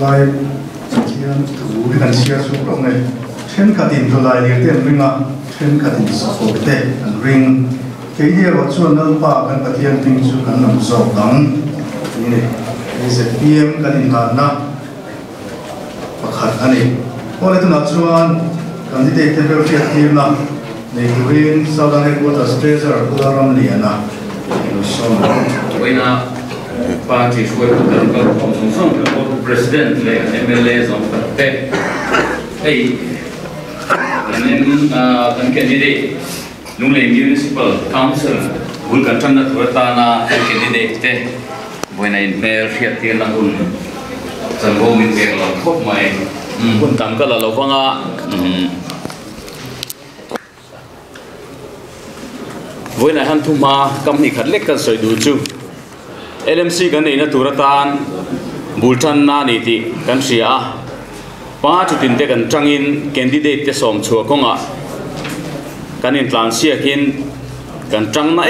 lai chian thu kan sia su ro ngai then khatin to lai lir ten ringa then khatin support te an ring ke dia wa chuan nal pa kan pathian ting chu kan lam zo dang ni is a pm kan in na pakhat ani ole tu na chuan candidate te ber fiat tir na nei green southern headquarters treasurer udaram liana so Wena party foi o president le MLA zong te hey kan candidate nung le municipal council bul kan tan na thurta na candidate te Wena in mayor fiat tir na hun san go min ke lo khop mai hun tam ka la lo wanga Wena han thuma company khat lek kan soi du chu LMC kan nei na turatan bultan na ni ti kan sia pa chu tin te kan tangin candidate te som chua konga kan in tlan sia kin kan tang na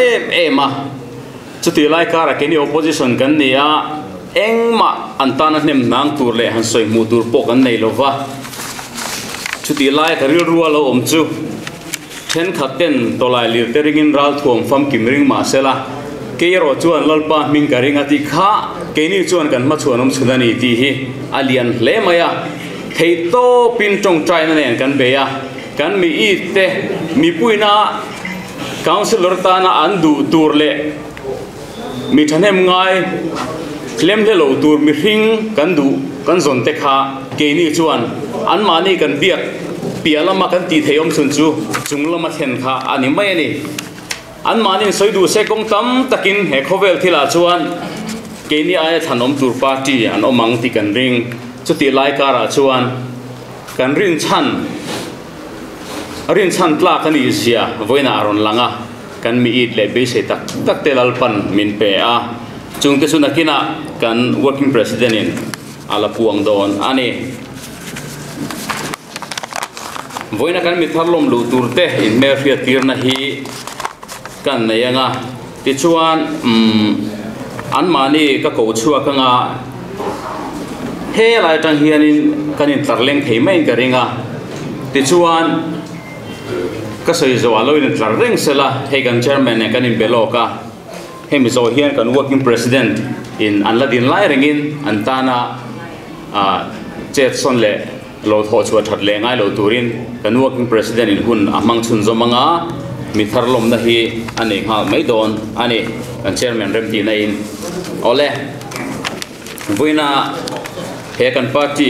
em chu ti lai kara ke ni opposition kan ni a engma antana nem nang tur le han soi mu tur po kan nei lova chu ti lai ka ril ruwa lo om chu then khaten tolai lir teringin ral thom fam kimring ma sela ke ro chuan lalpa ming karing ati kha ke ni chuan kan ma chuanom chunani ti hi alian hle maya thei to pin tong trai na nen kan beya kan mi i te mi puina councilor ta na andu tur le mi thanem ngai klem le lo tur mi hring kan du kan zon te kha ke ni chuan an mani kan biak pialama kan ti theyom chun chu chunglama then kha ani mai ni an manin soidu se kong tam takin he khovel thila chuan ke ni ai thanom tur party an omang ti kan ring chuti lai kara chuan kan rin chan tla kan i sia voina aron langa kan mi it le be se tak telal pan min pe a chung te sunakina kan working president in ala puang don ani voina kan mi tharlom lu turte in mer fiat tirna hi kan nayanga ti chuan an mani ka ko chua ka nga he lai tang hianin kanin tlarleng thei mai ka ringa ti chuan ka soi zo alo in tlarreng sela he kan chairman ne kanin beloka he mi zo hian kan working president in anladin lai ringin antana chet son le lo tho chua that le ngai lo turin kan working president in hun amang chun zo manga mi tharlom na hi ani ha mai don ani kan chairman rem ti na in ole voina he kan party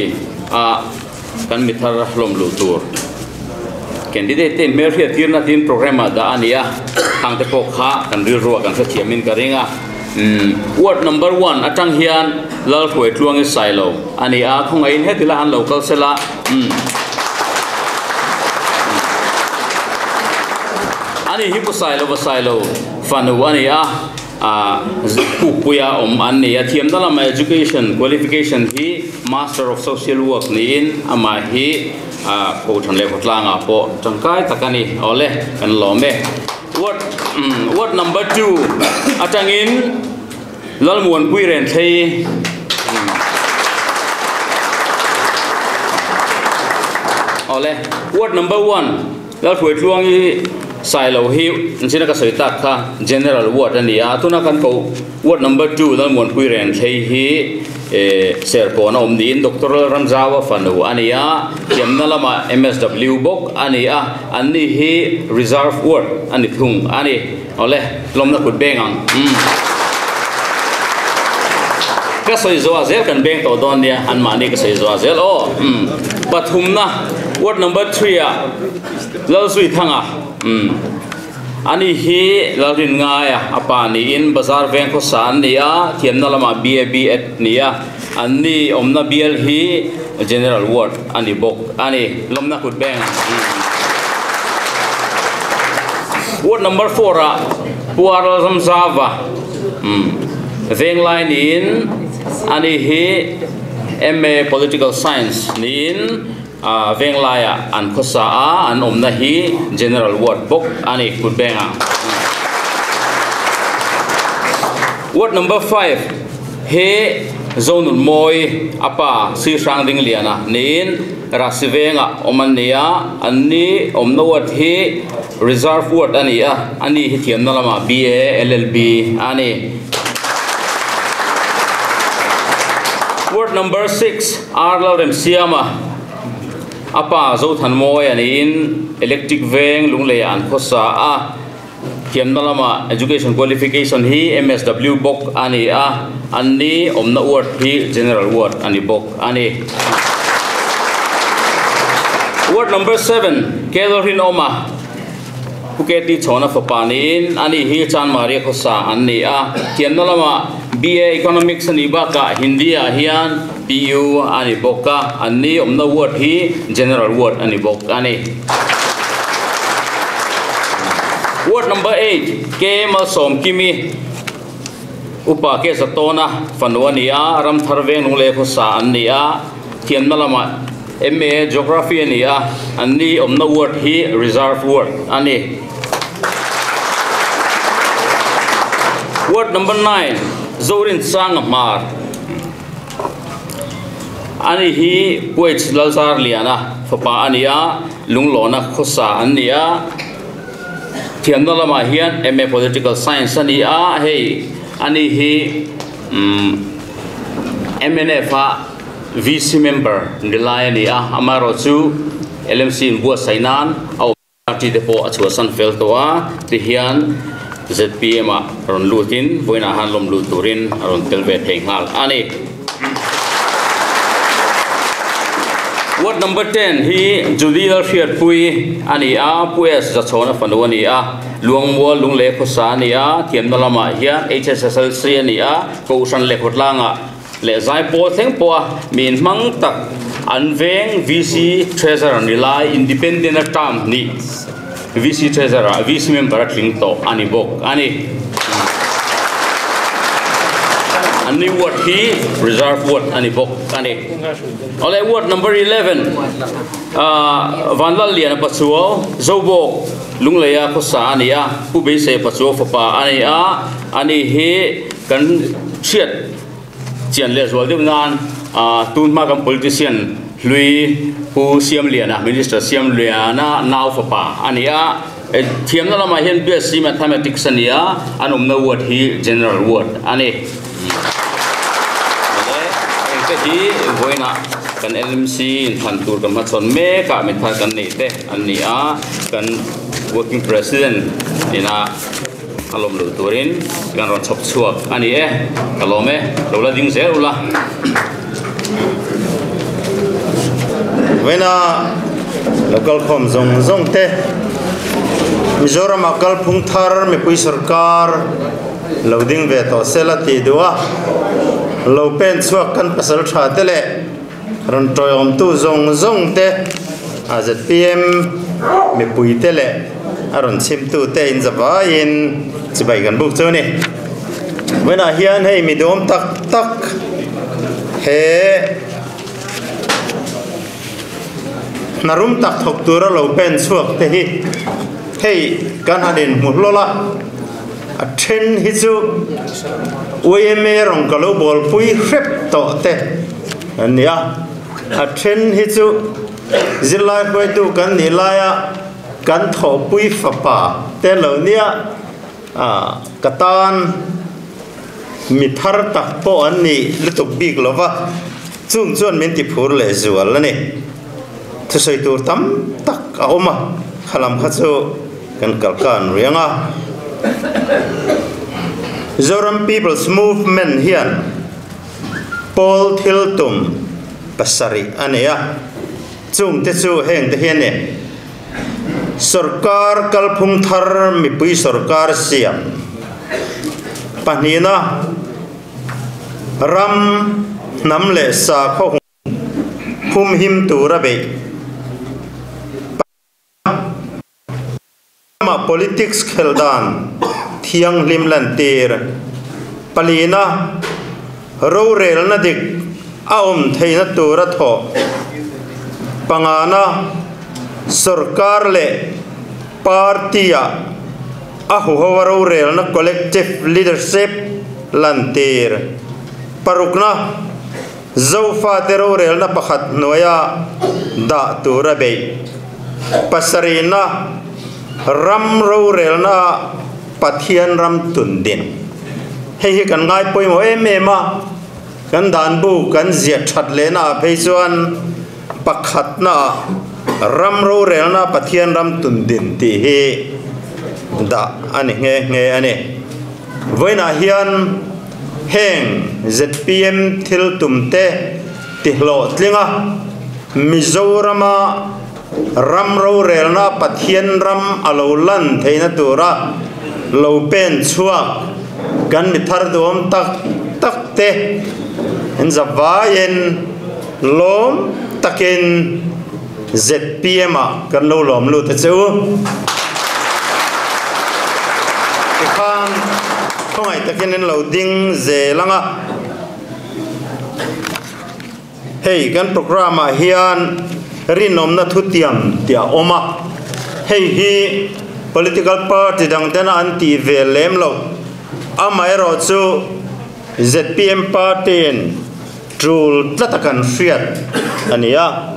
kan mi tharlom lu tur candidate te mer hi tirna tin program da ania hang te pok kha kan ri ro kan sa thiamin ka ringa ward number 1 atang hian lal khoi tluang e sailo ani a khong in hetila han local sela ani hi ko sailo fanu ani a puya ani a thiam dala ma education qualification hi master of social work ni in ama hi ko than le khotlanga po tangkai takani ole kan lome word number 2 atangin lalmuan puiren thei ole word number 1 lal phoi tluang hi sailo hi sina ka soita kha general ward ania tuna kan ko word number 2 lalmuan puiren thei hi serpona omdin Dr. Ramzawa fanu ania yamnalama MSW bok ania anni hi reserve ward ani thung ani ole lomna kut bengang ka soi zo azel kan beng to don dia an mani ka soi zo azel pathumna ward number 3 a lal sui thanga ani hi lalrin nga ya apani in bazar veng ko san nia thiamna lama BAB at nia anni omna BL hi general ward ani bok ani lomna kut beng ward number 4 a puara ramzawa veng line in ani hi MA political science nin veng laya an khosa an omna hi general ward bok ani kut benga ward number 5 he zone moi apa si sang ding liana nin rasivenga omania anni omnowat hi reserve ward ania ani hi thiam na lama BA LLB ani ward number 6 Arlorem Siama apa zo than moi ani in electric veng lungle an khosa a thiam na lama education qualification hi MSW bok ani a anni omna ward hi general ward ani bok ani ward number 7 Kelorin Oma Phuket di chona fapanin ani hi chan mari khosa anni a thiam na lama BA economics ani ba ka Hindi a hian PU ani boka anni omna ward hi general ward ani bok ani ward number 8 Kemal Som Kimi upa ke satona fanwania ram tharveng nule khosa annia thiam na lama MA geography ania anni omna ward hi reserve ward ani ward number 9 Zorin Sangmar ani hi poich lalsar liana fapa ania lunglona khosa ania thiam na lama hian MA political science ania hei ani hi MNF VC member nilai ania amaro chu LMC bua sainan au party depo achua san fel towa ti hian ZPM ron lutin voina hanlom luturin ron telve thengal ani ward number 10 hi judicial fiat pui ani a puis zachona fanwani a luangmo lungle khosa ani a thiam na lama hian HSSLC ani a ko san le khotlanga le zai po theng po min mang tak anveng VC treasurer nilai independent term ni VC treasurer VC member tling to ani bok ani ani ward hi reserve ward ani bok ani ole ward number 11 vanlal lian pachuo zobok lunglaya khosa ania pu be se pachuo fapa ania ani he kan chiat chian le zwal dem nan tun ma kam politician lui pu siam liana minister siam liana now fapa ania thiam na lama hian BSc mathematics ania anom na ward hi general ward ani hi voina kan LMC than tur kan ma chon me ka me tha kan nei te ania kan working president ina alom lu turin kan ron chop chuak ani kalome lola ding se ula voina local khom zong te Mizoram akal phung thar me pui sarkar loading ve to selati duwa lo pen chuak kan pasal tha tele ron toyom tu zong te AZPM me pui tele aron chim tu te in zawa in chibai kan buk choni wena hian hei mi dom tak he narum tak thok tura lo pen chuak te hi hei kan hadin mulola a then hi chu OMA rong kalo bol pui rep to te ania a then hi chu zilai khoi tu kan nilaya kan tho pui fapa te lo nia katan mi thar tak po ani lutuk big lova chung chuan min ti phur le zual ani thu soi tur tam tak a oma khalam kha chu kan kalkan rianga Zoram People's Movement hian Paul Thiltum pasari ania chung te chu heng te hian ne sarkar kalphung thar mi pui sarkar siam panina ram nam le sa kho hum him tura be ma politics kheldan thiang lim lan tir palina ro rel na dik aom theina tura tho pangana sarkar le partia ahu hawaro rel na collective leadership lan tir parukna zofa tero relna pakhat noya da turabe pasarina ram ro relna pathian ram tundin hei kan ngai poi mo emema kan dan bu kan zia that lena pheisuan pakhat na ram ro relna pathian ram tundin ti he da ani nge ani voina hian heng ZPM thil tumte tihlo tlinga Mizorama ram ro relna pathian ram alolan theina tura lo pen chuak kan mi thar dom tak te en zavayen lom takin ZPM a kan lo lom lu ta chu khan thongai takin en lo ding ze langa hei kan program a hian rinom na thutiam tia oma hei hi political party dang tena anti velem lo amai ro chu ZPM party en trul tlatakan fiat ania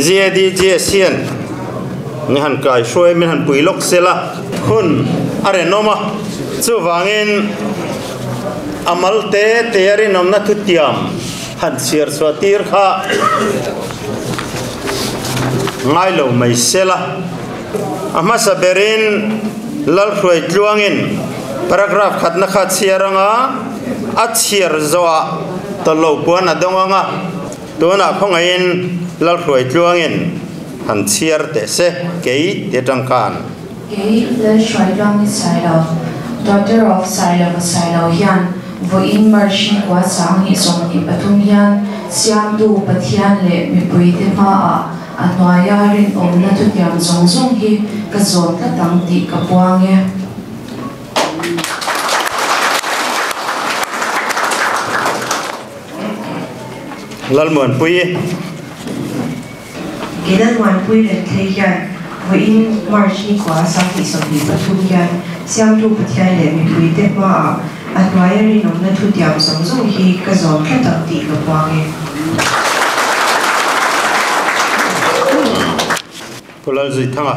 ZDG sian ni han kai shoi min han puilok sela hun are noma chu wangin amal te teari nomna thutiam han sir swatir kha ngai lo mai sela ama saberin lal khoi tluangin paragraph khatna khat siaranga achir zoa to lo puan adonga tuna khongain lal khoi tluangin han chiar te se kei te tangkan kei le shwaidang sailo daughter of sailo hian voin marshi kwa sang hi som ni pathum hian siam tu pathian le mi pui te ma a anwaya rin omna tu tiam zong zong hi ka zon ta tang ti ka puange lalmon pui Gidan wan pui le theian voin marshi kwa sang hi som ni pathum hian siam tu pathian le mi pui te ma a anwaya rin omna tu tiam zong zong hi ka zon ta tang ti ka puange pulal zui thanga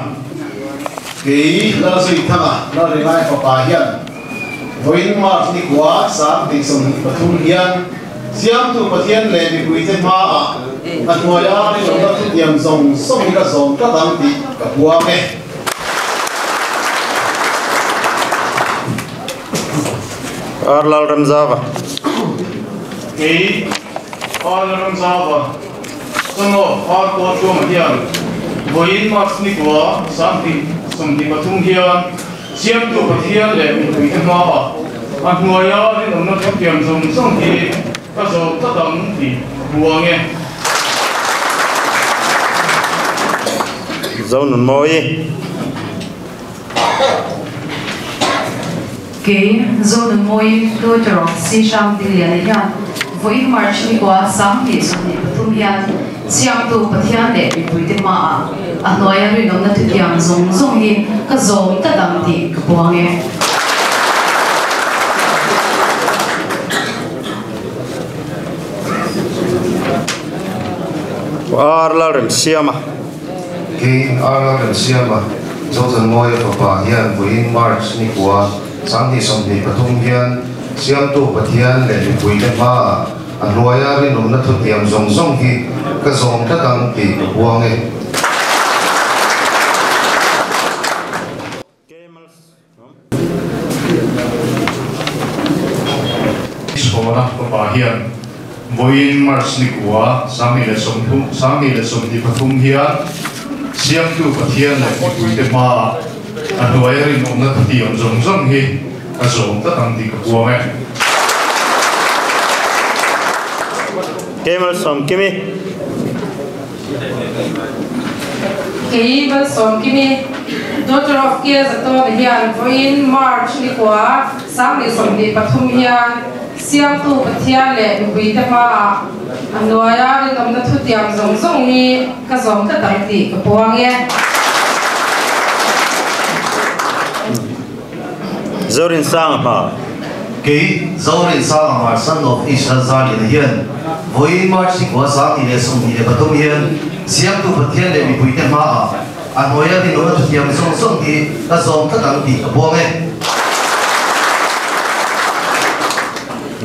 kei la zui thanga la ringai papa hian voin mars ni kwa sam ti som pathum hian siam tu pathian le ni puite ma a atmoya ni lona tu tiam zong song ka zong ka dang ti ka puame arlal ramzava kei arlal ramzava sono ar ko tu ma hian voin mars ni kwa sam ti som ti pathum hian siam tu pathian le ni puite ma a atmoya ni lona tu tiam zong song ki ka zong ka dang ti puange zonun moi kei zon moi daughter of sisham dilia hian voin marshi kwa sang hi som ni pathum hian siam tu pathian le mi pui te ma a anwaya rin omna tu tiam zong zong hi ka zon ta dang ti ka puange arlal ram siama kei arlal siama zotan moi papa hian voin march ni kwa sang hi som ni pathum hian siam tu pathian le ni pui te ma anwaya rin omna thu tiam zong zong hi ka zong ta dang ti ka puange Iskona papa hian voin mars ni kwa sami le som ti pathum hian siam tu pathian le ni pui te ma anwaya rin omna thu tiam zong zong hi ka zong ta dang ti ka puange kemal som kimi kei bal som kimi daughter of kia zato hian voin march ni kwa sang ni som ni pathum hian siam tu pathian le mi te ma anwaya ri nom na thu tiam zong zong ni ka zom ka tang ti ka puange zorin sang ma cái zorin sa mà son of Israel zali hiền với march của sa thì để sung thì để bắt đầu hiền siam tu bắt hiền để bị bụi tên ma anh nói thì nó thực hiện song thì ta song tất cả thì cả buông ấy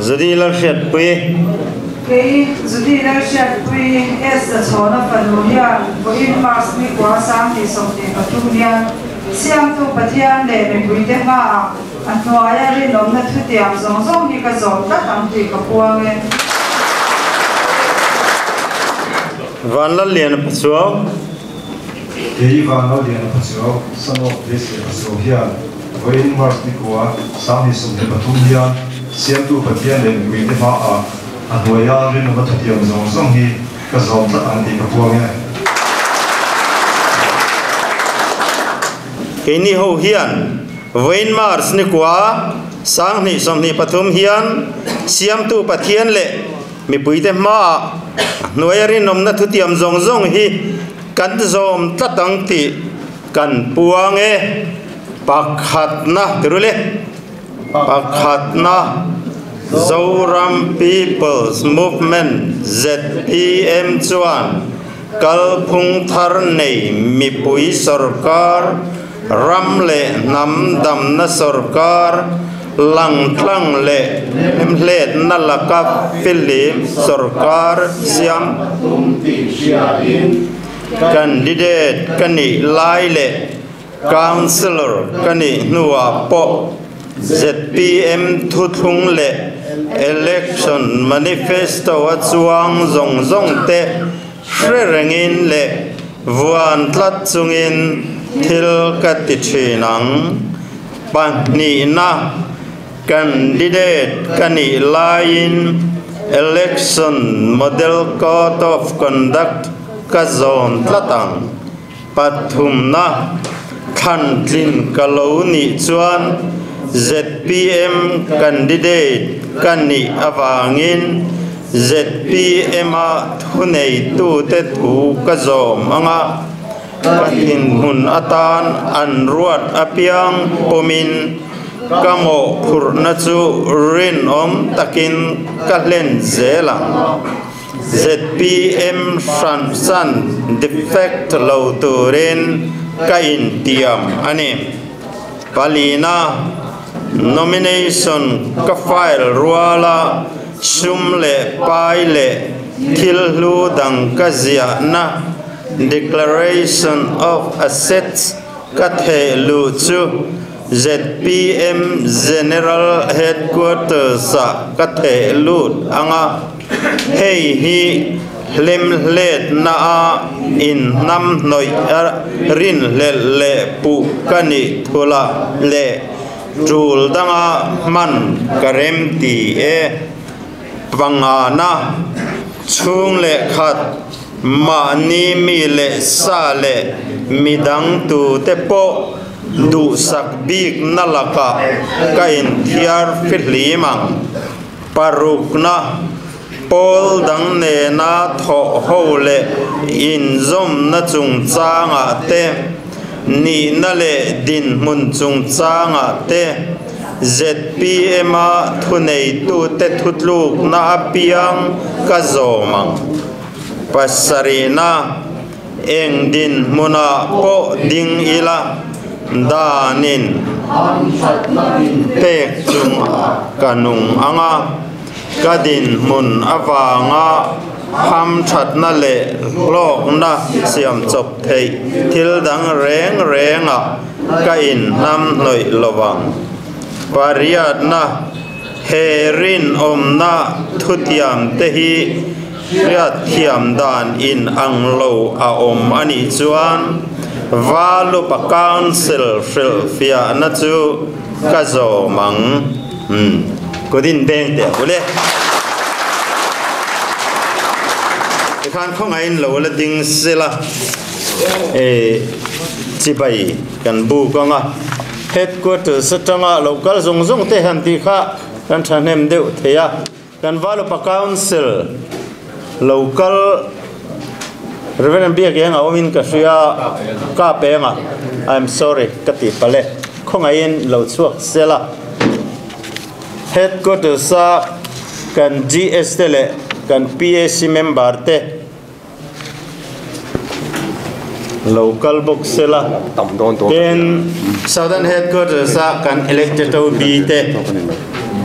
jadi là hiện quy cái যদি leadership quy es the chona panuya với mars ni qua sang thì song thì patumia siam tu pathian le me bui te ma annoya ri nom na thu tiam zong zong hi ka zong ta tam ti ka puang e van la lian pasuo cái van la lian pasuo some of this pasuo hian với mars ni qua sang thì song thì patumia siam tu pathian le me bui te ma annoya ri nom na thu tiam zong zong hi ka zong ta tam ti ka puang e cái ni ho hian vain mars ni kwa sang ni som ni pathum hian siam tu pathian le mi puite ma noyari nom na thutiam zong zong hi kan zom tlatang ti kan puang e pakhat na tirule pakhat na Zoram People's Movement ZPM chuan kalphung thar nei mi pui sarkar ramle nam dam na sarkar lang tlang le emlet na laka philip sarkar siam candidate kani lai le councillor kani nuwa po ZPM thuthung le election manifesto achuang zong zong te rengin le vuan tlat chungin thil kati thinang pani na candidate kani lain election model code of conduct ka zon tlatang pathum na khan tlin kalo ni chuan ZPM candidate kani awangin ZPM a thunei tu te thu ka zom anga kahin hun atan an ruat apiang pomin kango phurna chu rin om takin kalen zela ZPM san defect lo turin kain tiam ani palina nomination ka file ruala shumle paile thillu dang ka zia na declaration of assets ka thelu chu ZPM general headquarters ka thelu anga hei hi lemlet na a in nam noi rin le pu kani thula le chul danga man karem ti e pangana chung le khat ma ni mi le sa le midang tu te po du sak bik nalaka kain thiar fitlimang parukna pol dang ne na tho ho le in zom na chung changa te ni na le din mun chung changa te ZPM a thunei tu te thutluk na apiang ka zomang pasarina eng din muna po ding ila danin pek chung kanung anga kadin mun awanga ham that na le lok na siam chop thei thil dang reng renga ka in nam noi lowang pariat na herin om na thutiam te hi riat thiam dan in anglo a om ani chuan valu pa council fia na chu ka zo mang kodin beng te bole khan khong ain lo la ding sela e chibai kan bu ko nga headquarters satanga local zong zong te han ti kha kan thanem deu theya kan valu pa council local reverend bia ge nga omin ka sia ka pe nga I'm sorry kati pale khong ain lo chuak sela headquarters kan GS tele kan PAC member te local box sela then southern headquarters kan elected to be te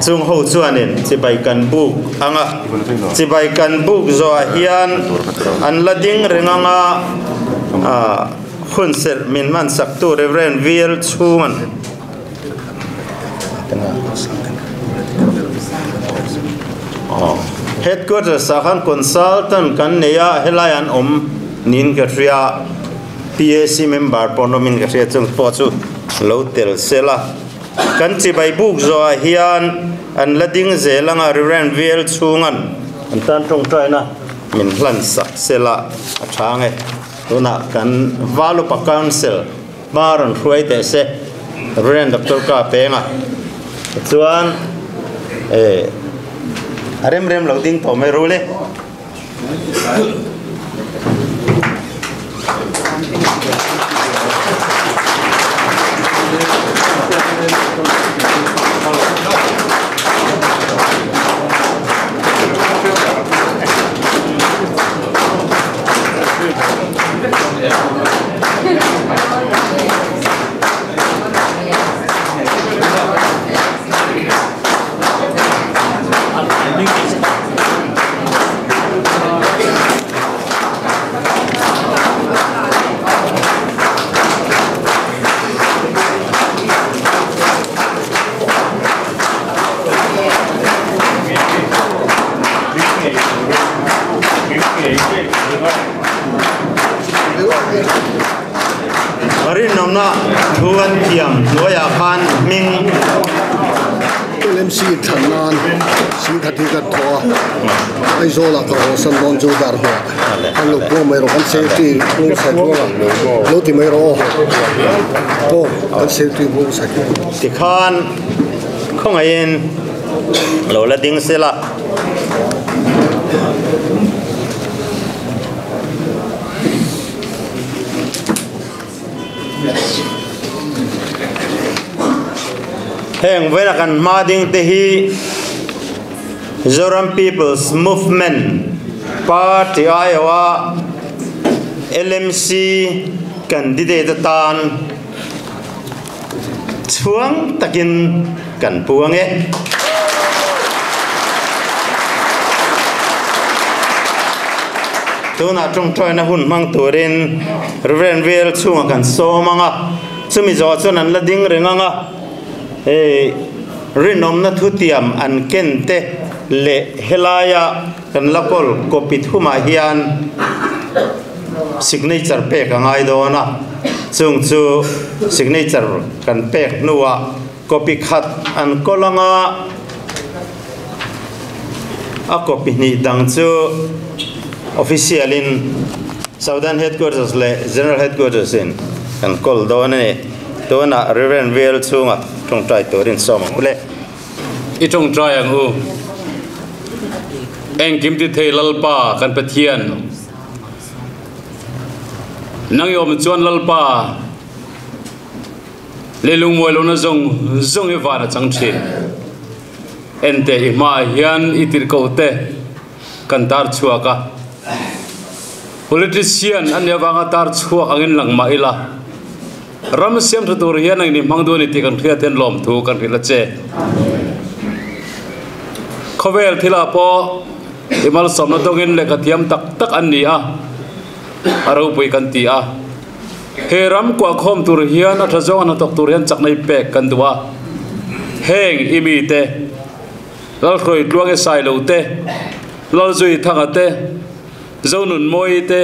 chung ho chuanin chibai kan book anga chibai kan book zo hian an lading renganga khunser min man saktu reverend vil chuman headquarters sahan consultant kan neya helayan nin katria PAC member ponomin katria chung pochu lotel sela kan chibai book zo hian an lading zelanga reverend vil chungan an tan tong traina min hlan sak sela athange tuna kan valupa council maran hruai te se reverend dr ka penga chuan rem loading to me rule Marin nomna thuan thiam noya khan ming LMC thanan si khati ka tho ai zo la ko san bon jo dar ho an lo ko mai ro kan safety ko sa ko lo ti mai ro to kan safety ko sa ti khan khong ayen lo la ding sela heng vela kan mading te hi Zoram People's Movement Party Iowa LMC candidate tan chuang takin kan puange tuna trong troi na hun mang turin reverend vil chunga kan so manga chumi zo chuan la ding renganga rinom na thutiam an kente le helaya kan lakol kopit huma hian signature pek angai do na chung chu signature kan pek nuwa kopi khat an kolanga a kopi ni dang chu official in southern headquarters le general headquarters in kan kol do ne to na reverend vil chunga trong trai torin som ule i trong trai ang u eng kim ti thei lalpa kan pathian nang yom chuan lalpa lelung moi lo na zong e vana chang thin ente i ma hian itir ko te kan tar chuaka politician an yawanga tar chuak angin langma ila ram siam tur hian ang ni mangdo ni ti kan thia ten lom thu kan rila che khovel thila po imal somna dongin le kathiam tak tak an ni a aro pui kan ti a he ram kwa khom tur hian a thazong an tok tur hian chaknai pek kan duwa heng imi te lal khoi tluang e sai lo te lal zui thanga te zonun moi te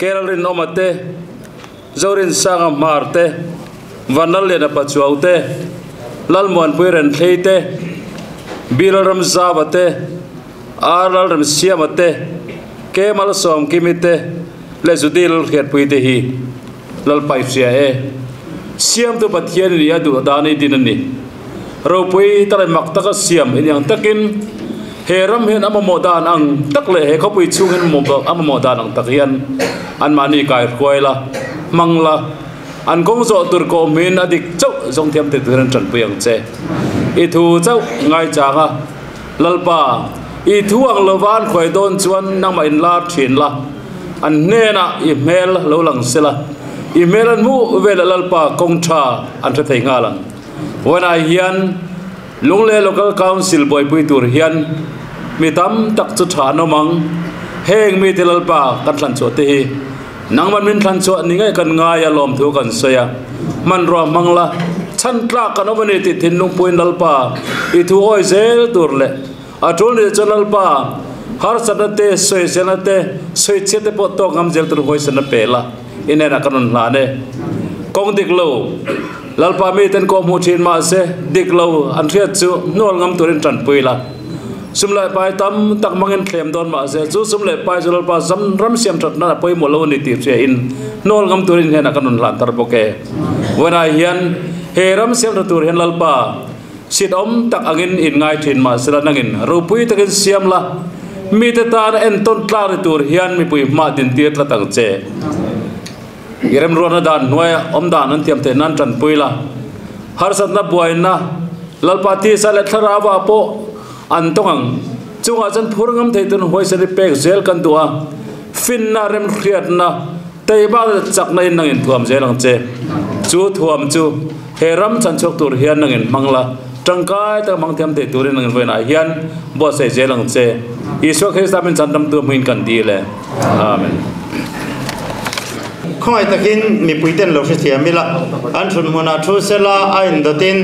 keralin omate zorin sanga marte vanal le na pachuaute lalmon puiren theite bilaram zawate aral ram siamate kemal som kimite le judil khet puite hi lal paifsia e siam tu pathian ni adu dani dinani ro pui tare maktaka siam in yang takin heram hen amamodan ang takle he khopui chungen mo ama modan ang takian an mani kai khoila mangla an kong zo tur ko min adik chau zong thiam te turan tran puyang che I thu chau ngai changa lalpa I thu ang lowan khoi don chuan nang ma in la thin la an ne na email lo lang sela email an mu vel lalpa kong tha an the thei nga lang wana hian lungle local council boy pui tur hian mi tam tak chu tha no mang heng mi telalpa kan thlan chu te hi nang man min thlan chu ni ngai kan nga ya lom thu kan soya man ro mangla chan tla kan obani ti thin nung puin lalpa I thu oi zel tur le a thon ni chanalpa har sanate soi senate soi chete po to ngam zel tur hoi sana pela inena kanon la ne kong dik lo lalpa mi ten ko mu thin ma se dik lo an thiat chu nol ngam turin tran puila sumlai pai tam tak mangin thlem don ma se chu sumlai pai jalal pa sam ram siam that na poi mo lo ni ti che in nol ngam turin hena kanon lan tar poke wana hian he ram siam that tur hen lalpa sit om tak angin in ngai thin ma sela nangin rupui takin siam la mi te tar en ton tlar tur hian mi pui ma din tiat la tang che irem rona dan noya om dan an tiam te nan tran puila har sat na buaina lalpa ti sale thara wa po an tongang chunga chan phurngam theitun hoi sari pek zel kan tua fin na rem khriat na tei ba chak na in nangin thuam zelang che chu thuam chu he ram chan chok tur hian nangin mangla tangkai ta mang thiam te turin nangin voina hian bo se zelang che Isu Krista min chan dam tu min kan di le amen khoi takin mi puiten lo se mila an thun mona thu sela ain datin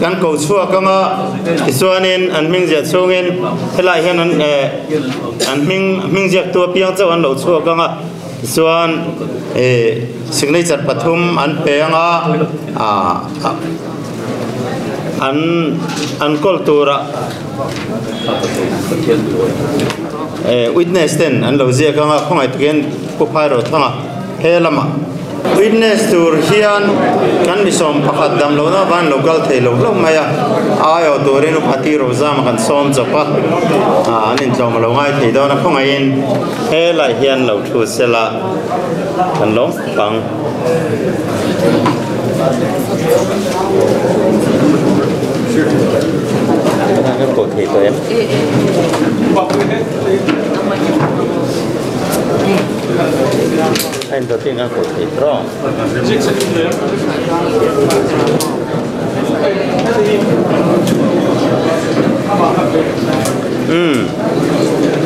kan ko chua kanga isuanin an ming je chungin hela hian an ming je to piang chaw an lo chua kanga isuan signature pathum an peanga an kultura witness ten an lo zia kanga khoi takin ku pharo thanga helama witness tur hian kan mi som pakhat dam lo na van local thei lo lo maya ayo turin phati rozam kan som chopa anin chom lo ngai thei do na khongai in hela hian lo thu sela kan lo pang cái cổ thị tụi em anh đầu tiên ăn cổ thị rõ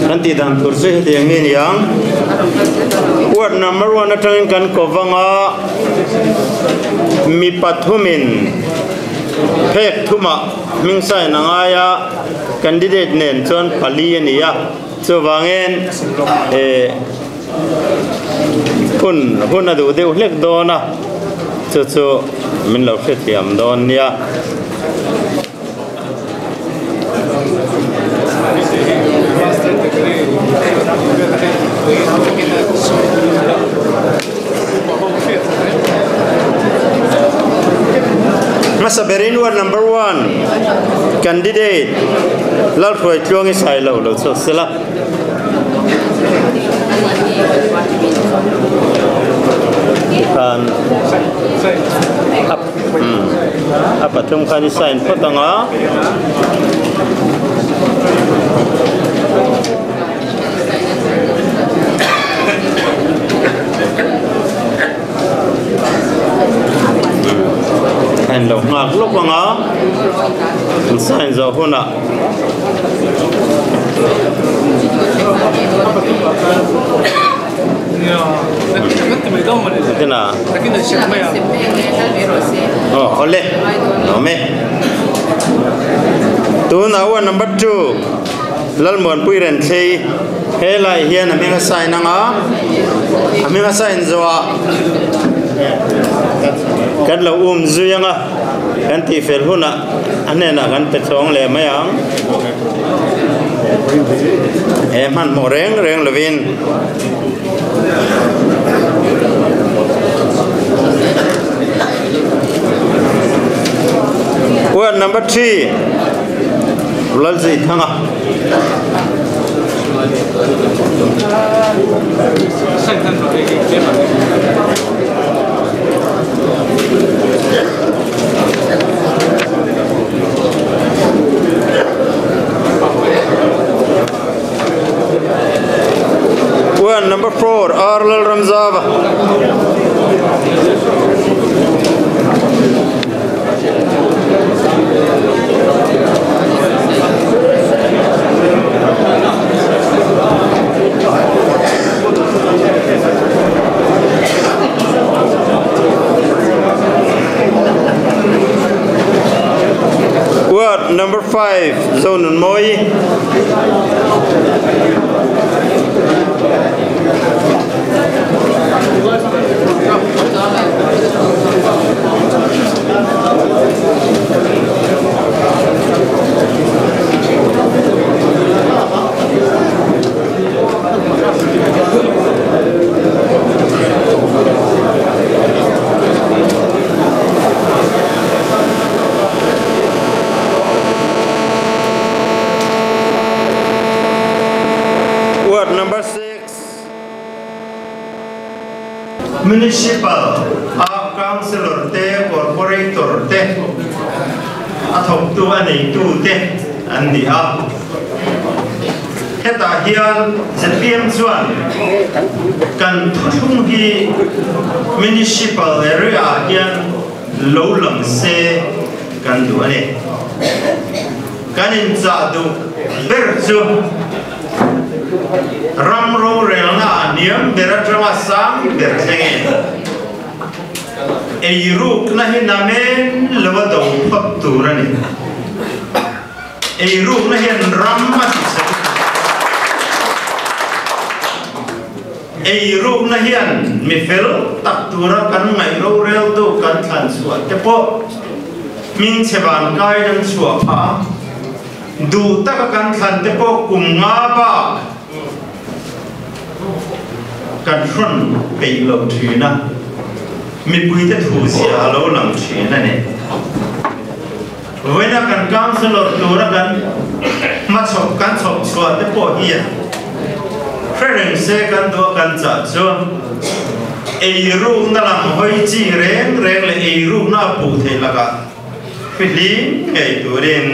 nanti dan kursi yang ini yang word number 1 atangin kan kovanga mi pathumin pek thuma mingsai nangaya candidate nen chon pali ania chuwangen hun adu deu hlek dona chu min lo khe thiam don nia Masa berin word number 1 candidate lal khoi chuang i sai lo so sela kan apa tum kan sign potanga anh lộc ngạc lúc bằng á sai giờ hôn ạ thế nào oh ole no me tu nào number 2 lal mon pui ren thei he lai hian amenga sai nanga amenga sai zo kan lo zuyanga kan ti fel huna anena kan pe chong le mayang man mo reng lovin word number 3 lalzi thanga zava Word number 5, zone Moi. Number 6, municipal councilor te corporator te athok tu ani tu te ani a heta hian ZPM chuan kan thum hi municipal area hian lo lang se kan du ani kanin cha du ber chu Ramro relna niam beratrama sam berthenge eiruk nahi namen lawado fakturani eiruk nahi ramma eiruk nahi mifel taktura kan ngai ro rel tu kan than suat tepo min cheban kai dang chua pha du ta kan than tepo kum nga ba kan run pei lo thina mi pui te thu sia lo lang thina ne wena kan councilor tura kan ma chok kan chok chua te po hi friend se kan do kan cha chu ei ru na lam hoi chi reng reng le ei ru na pu the laga fili ei turin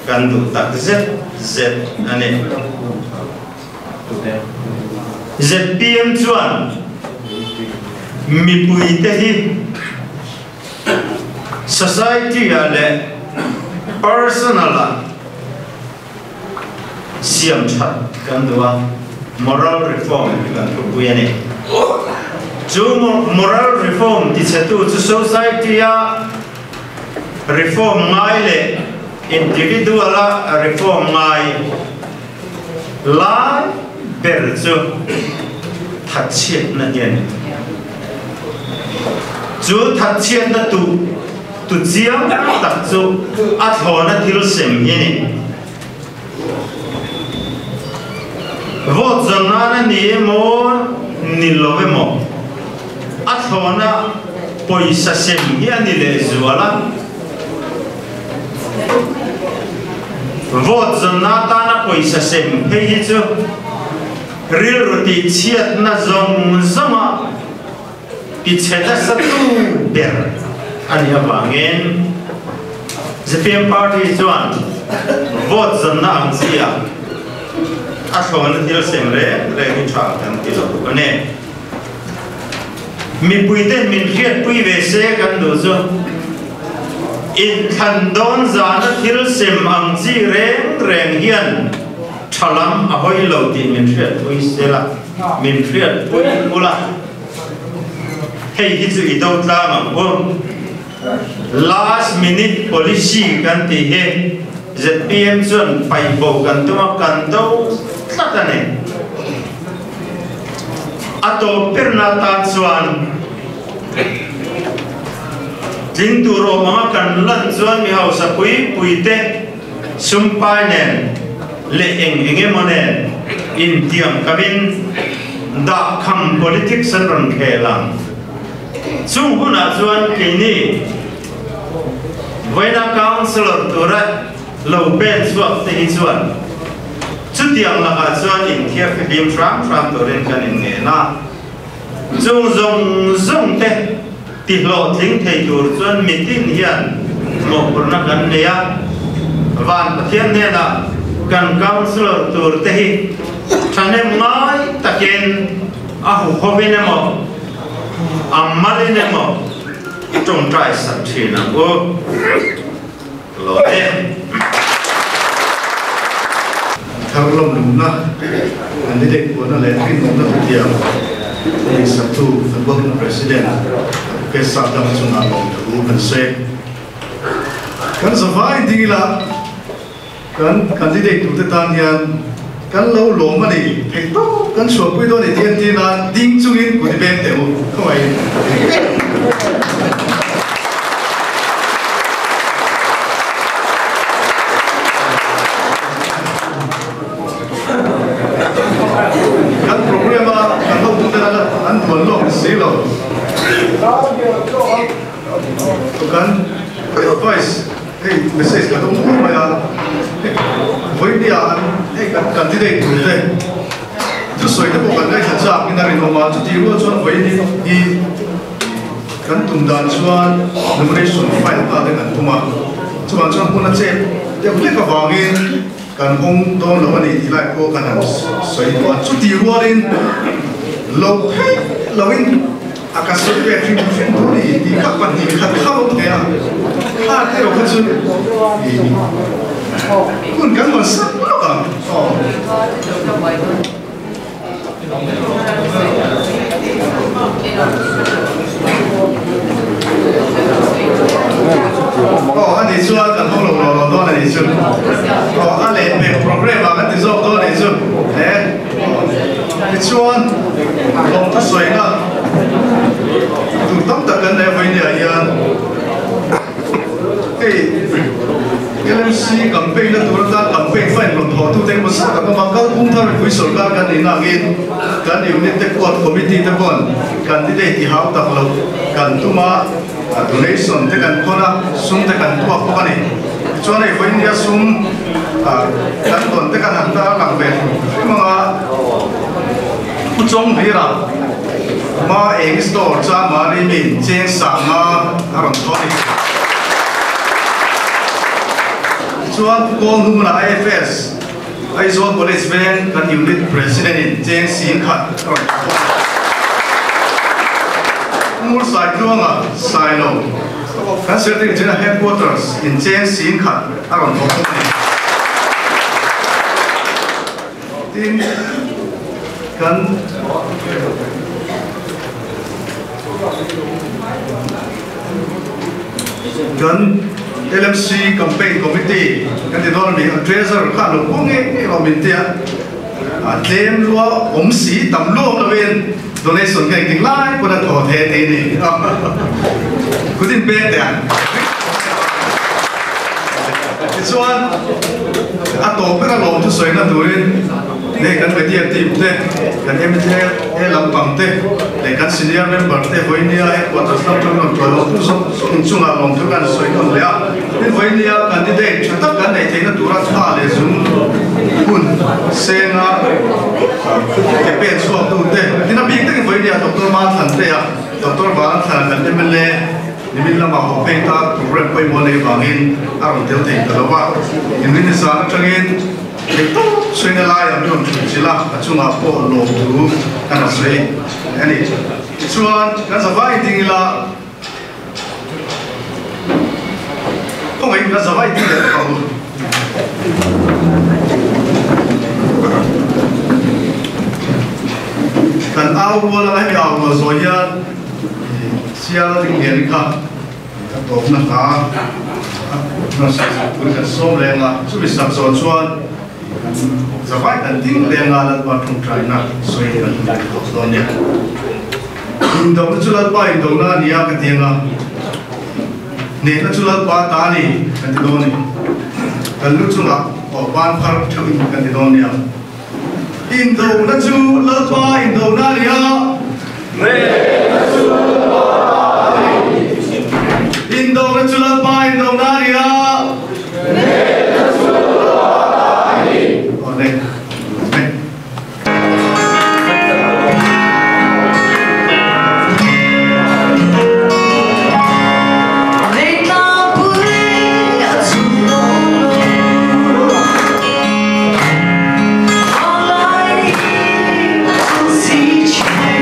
kan du tak zet ane ZPM chuan mi pui te hi society ale personal siam chat kan dua moral reform kan pui ani chu moral reform ti chatu chu society ya reform ngai le individual reform ngai la ber chu thật chiết là nhiên chú thật chiết là tu chiang tập chú ắt hồ là thiếu xem nhiên vô dân là ni mô ni love mô ắt hồ là bồi sa xem nhiên ni lệ zua la vô dân là ta là bồi sa xem hay chứ real roti chiat na zong zama picheta satu ber ani awangen ZPM party chuan vote zanna angsia athon thil semre reng thang kan tilo ane mi puiten min khiat pui ve se kan do zo in khan don zana thil sem angchi reng hian Chalam ahoy lo ti min triat pui sela min triat pui mula hey hi chu idau tla ma bo last minute policy kan ti he ZPM chuan pai bo kan tuma kan do tlatane ato perna ta chuan tin tu ro ma kan lan chuan mi hausa pui te sumpai nen le enge monen in tiam kabin da kham politics an ron khelang chung huna chuan kini voina councilor tura lo ben swap te hi chuan chu tiang la ka chuan in thia film tram toren kan in nge na chung zong te ti lo thing thei tur chuan meeting hian mo purna kan ne ya van pathian ne na kan councilor tur te hi thane ngai taken ahu hovine mo amaline mo trong trai sat thina o lo Tharlom lumna candidate ko na letrin mo na tiya ni satu football president ke sadam chunga ko kan se kan savai dila kan candidate tu tan yan kan lo lo ma ni pe to kan so pui do ni tian ti na ding chungin ku di ben te mo ko ai kan problema kan lo tu na an tuan lo si lo kan advice hey message ka tu mo ya voi dia hey candidate tu te tu soi te bukan kai cha ni na ri no ma chu ti ro chuan voi ni i kan tum dan chuan nomination file ta de kan tuma chuan puna che ya le ka wangin kan hong don lo ni ti lai ko kan soi ko chu ti ro rin lo in akaso pe fin fin ni ti ka pan ni ka lo te a ha te ro ka chu kun kan mo sa lo ka anh đi xuống cần không lồng lồng đó là đi xuống anh lấy về program mà anh đi xuống đó đi xuống đấy đi xuống lồng thắt sợi đó tụi tóc tập cái này với nhà yên cái LMC campaign là tụi ta campaign phải lồng thọ tụi tên một số các bạn các cũng thay với số các cái này là cái unit tech committee tech con candidate thì học tập lâu cần tụi mà donation te kan kona sum te kan tua ko ani chuan ei voin dia sum kan don te kan hanta lang ve manga uchong hira ma eng store cha ma ri min cheng sa ma aron thoni chuan ko nu na IFS ai zo college van kan unit president in cheng sin khat mur sai nuanga sai lo kan setting jena headquarters in chen sin khat aron thok tin kan LMC campaign committee kan ti don mi treasurer khan lo konge lo min tia tem lo si tam lo lo wen donation cái tiếng lai của nó thổ thế thế này cứ tin bé đấy chuan tổ cái là lồng thu soi nó tuổi để cần phải tiêm tìm thế cần em thế em làm bằng thế để cần senior member thế với nia của tổ chức trong lòng tuổi lồng thu soi chung là lồng thu cần soi còn lẽ nên với nia cần đi đây chúng ta cần để thấy nó tuổi ra để dùng kun sen cái bên xuống tu thế thì nó biết cái với nia doctor ma thằng thế à doctor ma thằng cần em lên ni min lama ho pe ta program poi mo le bangin aron tel te ta lawa in min sa na changin to soina la ya don chila achunga po lo tu kana sei ani chuan kan sa vai ding la không ai kan sa vai ding la ka kan au wo la ai au wo zo ya siapa yang diangkat, atau nak nasi kurikan som lenga, sudah sabso cuan, sampai nanti lenga dan batung China, soalnya kan doktornya. Indo jual apa Indo na niya ketiga, nena jual apa tani ketiga, kalau jual opan par cumi ketiga, Indo na jual apa Indo na niya, Indo na jual pa Indo na niya. Change.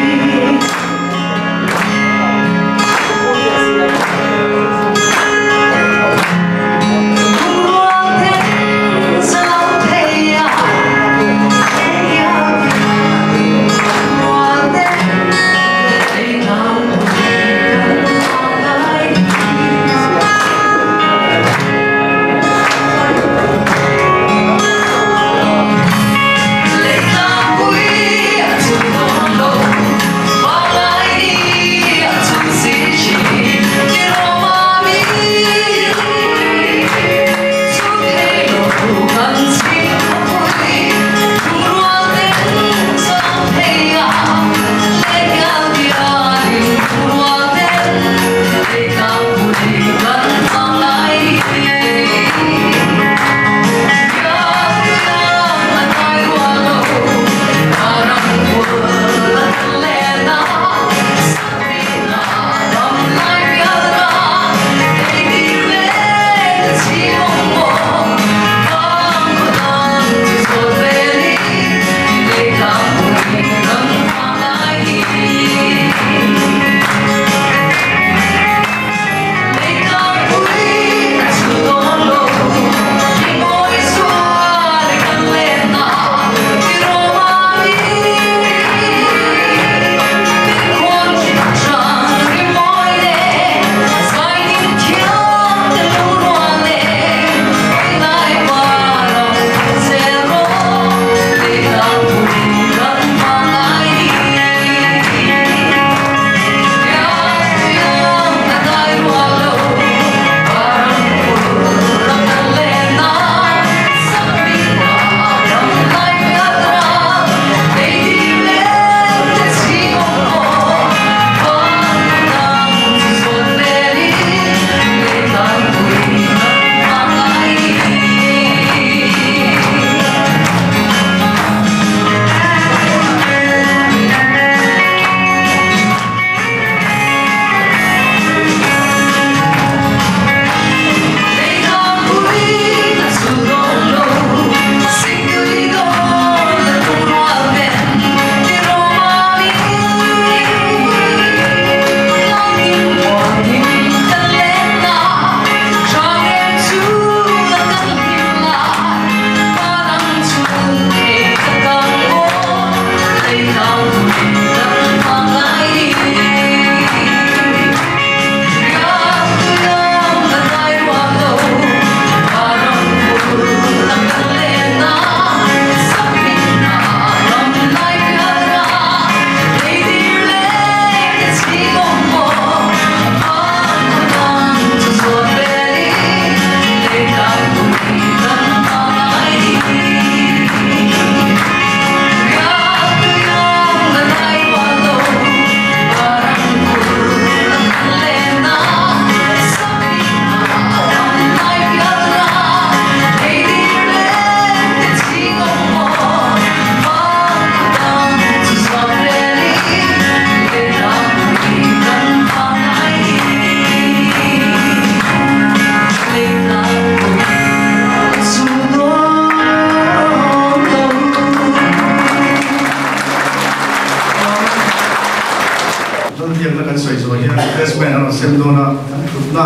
na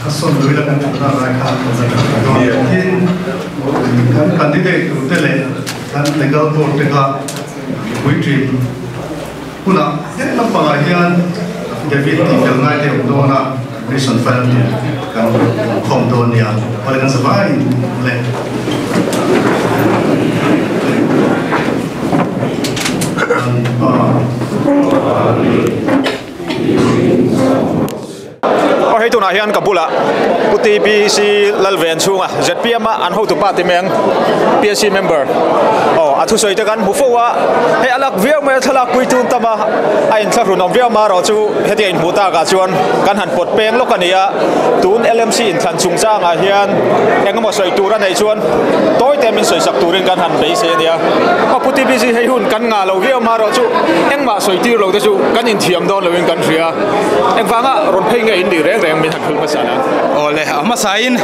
kason doi la kan na ra kha tin kan candidate tu te le kan legal board te ka witri kuna he na pa hian David ti fel ngai te do na reason family kan khom do nia wala kan savai le Hei tu na hian kabula puti PEC lalven chunga ZPM an ho tu party meng PEC member athu soi te kan hufowa he alak viau me thala kuitun tama ain thakru nom viau ma ro chu heti in buta ka chuan kan han pot peng lokania tun LMC in than chung changa hian engamo soi tura nei chuan toy temin soi sak turin kan han be se nia puti PEC hei hun kan nga lo viau ma ro chu engma soi tir lo te chu kan in thiam don loin kan ria engwanga ron phei nge in di reng reng min han khul pasana ole ama sain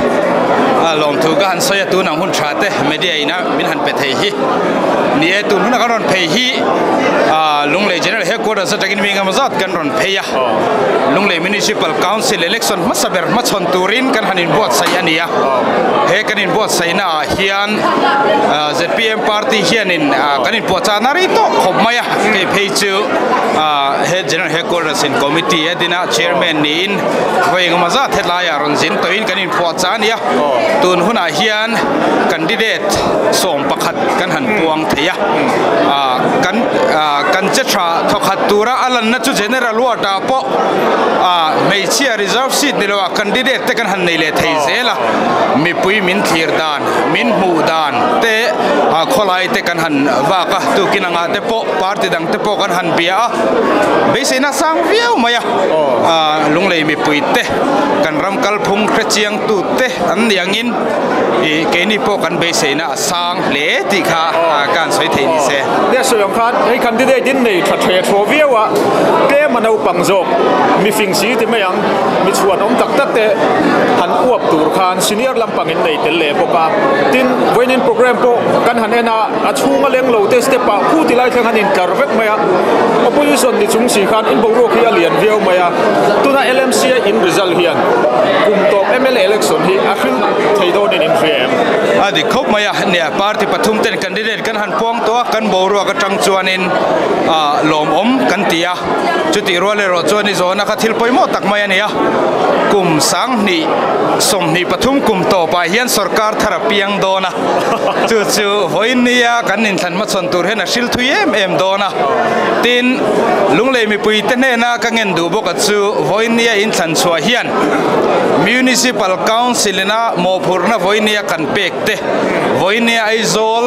lom thu ga han soya tu nang hun thate media ina min han pe thei hi nie tu hun ka ron phei hi lunglei general headquarters takin mi ngam zat kan ron phei ya lunglei municipal council election masaber ma chon turin kan hanin bot sai ania he kanin bot sai na hian ZPM party hianin kanin pocha nari to khomaya ke phei chu head general headquarters in committee edina chairman nin hoi ngam zat headline ron zin toin kanin pocha nia tun huna hian candidate som pakhat kan han puang theya kan chetra thokhat tura alan na chu general wata po mei chia reserve seat ni lo candidate te kan han nei le thei zela mi pui min thlir dan min mu dan te kholai te kan han wa ka tu kinanga te po party dang te po kan han bia be se na sang viau maya lunglei mi pui te kan ram kal phung khrechiang tu te an yangin ke ni po kan be se na sang le ti kha kan soi thei ni se ne so yong khan hei candidate din nei tha the tho viawa ke manau pangzok mi fing si ti mayang mi chuan om tak tak te han uap tur khan senior lampang in nei tel le boka tin voinin program po kan han ena achunga leng lo te step pa khu ti lai thang han in tarvek maya opposition ni chung si khan in boro khi alian viau maya tuna LMC in result hian kum top MLA election hi akhil theido ni in frame adi khop maya ne party pathum ten candidate kan han pong to kan boro ka tang chuanin lom om kan tia chuti role ro chuani zona ka thil poimo tak maya nia kum sang ni som ni pathum kum to pa hian sarkar tharapiang dona chu hoinia kan in than ma chon tur hena sil thu em dona tin lunglei mi pui te ne na ka ngen du boka chu hoinia in than chua hian municipal council na mo phurna hoinia kan pek te hoinia aizol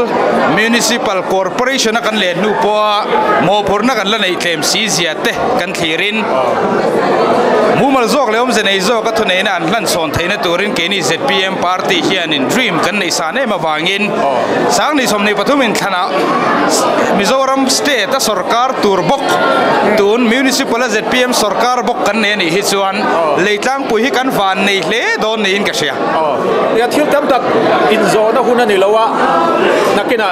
municipal corporation kan le nu po mo phurna kan la nei tlem si zia te kan thirin mumal zok leom ze nei zo ka thune na an lan son theina turin ke ni ZPM party hian in dream kan nei sa ne ma wangin sang ni som nei pathumin thana Mizoram state ta sarkar turbok tun municipal ZPM sarkar bok kan ne ni hi chuan leitlang pui hi kan van nei hle don nei in ka sia ya thil tam tak in zo na huna ni lawa nakina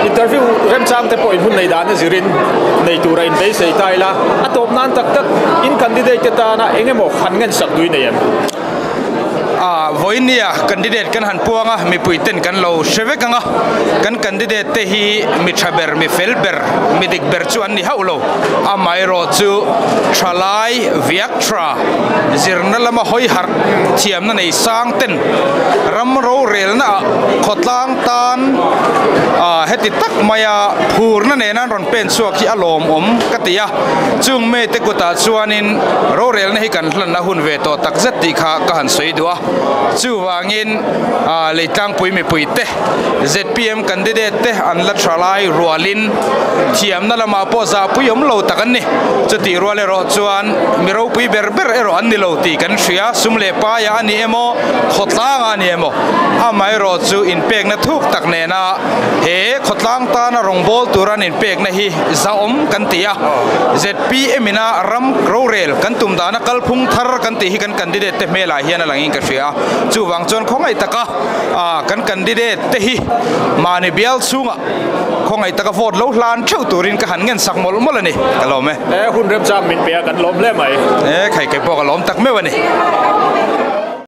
interview rem chang te po in hun nei dan zirin nei tura in be sei taila atop nan tak tak in candidate ta na engemo khan ngen sak dui nei em voinia candidate kan han puanga mi puiten kan lo shevekanga kan candidate te hi mi thaber mi felber mi dikber chu an ni haulo amai ro chu thalai viaktra zirna lama hoi har thiam na nei sang ten ram ro rel na khotlang tan heti tak maya phur na ne nan ron pen suak hi alom om katia chung me te kuta chuanin ro rel na hi kan hlan na hun ve to tak zat ti kha ka han soi dua chu wangin leitang pui mi pui te ZPM candidate te an la thalai rualin thiam na lama po za puyom lo takan ni chuti ruale ro chuan mi ro pui ber ero an ni lo ti kan thria sumle pa ya ani emo khotlang ani emo amai ro chu in pek na thuk tak ne na he khotlang ta na rongbol turan in pek na hi zaom kan tia ZPM ina ram ro rel kan tum da na kalphung thar kan ti hi kan candidate te mela hian langin ka tia chu wang chon khongai taka kan candidate te hi mani bial chunga khongai taka vote lo hlan theu turin ka han ngen sak mol mol ani kalome hun rem cham min pia kan lom le mai khai ke po ka lom tak me wani